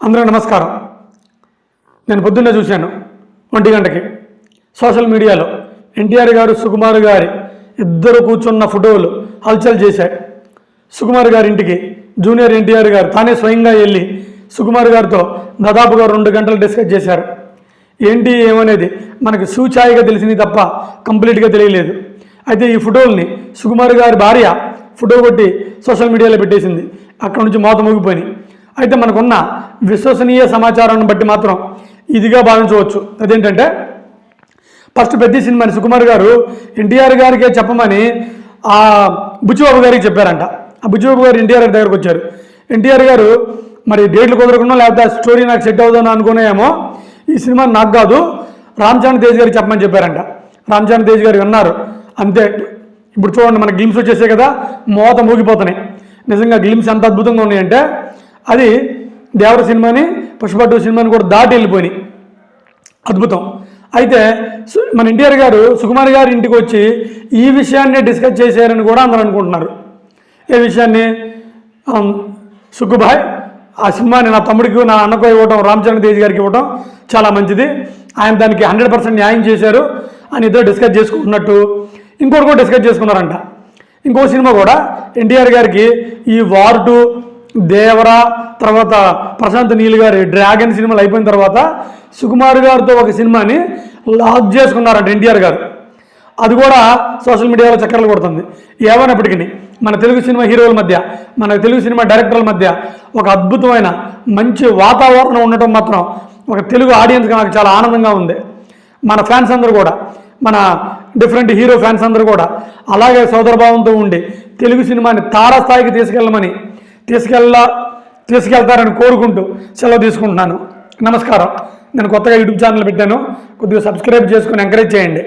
అందరూ నమస్కారం. నేను పొద్దున్నే చూశాను 1 గంటకి సోషల్ మీడియాలో ఎన్టీఆర్ గారు సుకుమార్ గారి ఇద్దరు కూర్చున్న ఫోటోలు హల్చల్ చేశాయి. సుకుమార్ గారి ఇంటికి జూనియర్ ఎన్టీఆర్ గారు తానే స్వయంగా వెళ్ళి సుకుమార్ గారితో దాదాపుగా 2 గంటలు డిస్కస్ చేశారు. ఏంటి ఏమనేది మనకి సూచాయిగా తెలిసింది తప్ప కంప్లీట్గా తెలియలేదు. అయితే ఈ ఫోటోల్ని సుకుమార్ గారి భార్య ఫోటో కొట్టి సోషల్ మీడియాలో పెట్టేసింది. అక్కడ నుంచి మోత మోగిపోయినాయి. అయితే మనకున్న విశ్వసనీయ సమాచారాన్ని బట్టి మాత్రం ఇదిగా భావించవచ్చు. అదేంటంటే ఫస్ట్ పెద్ద సినిమాని సుకుమార్ గారు ఎన్టీఆర్ గారికే చెప్పమని ఆ బుచ్చిబాబు గారికి చెప్పారంట. ఆ బుచ్చిబాబు గారు ఎన్టీఆర్ గారి దగ్గరకు వచ్చారు. ఎన్టీఆర్ గారు మరి డేట్లు కుదరకుండా లేకపోతే ఆ స్టోరీ నాకు సెట్ అవుతుందని అనుకునేమో ఈ సినిమా నాకు కాదు రామ్ చరణ్ తేజ్ గారికి చెప్పమని చెప్పారంట. రామ్ చరణ్ తేజ్ గారు విన్నారు. అంతే. ఇప్పుడు చూడండి మన గ్లిమ్స్ వచ్చేసాయి కదా, మోత మూగిపోతున్నాయి. నిజంగా గ్లిమ్స్ ఎంత అద్భుతంగా ఉన్నాయంటే అది దేవర సినిమాని పుష్ప 2 సినిమాని కూడా దాటి వెళ్ళిపోయినాయి. అద్భుతం. అయితే మన ఎన్టీఆర్ గారు సుకుమార్ గారి ఇంటికి వచ్చి ఈ విషయాన్ని డిస్కస్ చేశారని కూడా అందరూ అనుకుంటున్నారు. ఏ విషయాన్ని? సుకుభాయ్ ఆ సినిమాని నా తమ్ముడికి నా అన్నకు ఇవ్వటం, రామ్ చరణ్ తేజ్ గారికి ఇవ్వటం చాలా మంచిది, ఆయన దానికి 100% న్యాయం చేశారు అని ఇద్దరు డిస్కస్ చేసుకుంటున్నట్టు ఇంకోటి కూడా డిస్కస్ చేసుకున్నారంట. ఇంకో సినిమా కూడా ఎన్టీఆర్ గారికి ఈ వార్ 2, దేవరా, తర్వాత ప్రశాంత్ నీల్ గారి డ్రాగన్ సినిమాలు అయిపోయిన తర్వాత సుకుమార్ గారితో ఒక సినిమాని లాక్ చేసుకున్నారంట ఎన్టీఆర్ గారు. అది కూడా సోషల్ మీడియాలో చక్కర్లు కొడుతుంది. ఏమైనప్పటికీ మన తెలుగు సినిమా హీరోల మధ్య, మన తెలుగు సినిమా డైరెక్టర్ల మధ్య ఒక అద్భుతమైన మంచి వాతావరణం ఉండటం మాత్రం ఒక తెలుగు ఆడియన్స్గా నాకు చాలా ఆనందంగా ఉంది. మన ఫ్యాన్స్ అందరూ కూడా, మన డిఫరెంట్ హీరో ఫ్యాన్స్ అందరూ కూడా అలాగే సోదరభావంతో ఉండి తెలుగు సినిమాని తారాస్థాయికి తీసుకెళ్తారని కోరుకుంటూ సెలవు తీసుకుంటున్నాను. నమస్కారం. నేను కొత్తగా యూట్యూబ్ ఛానల్ పెట్టాను, కొద్దిగా సబ్స్క్రైబ్ చేసుకొని ఎంకరేజ్ చేయండి.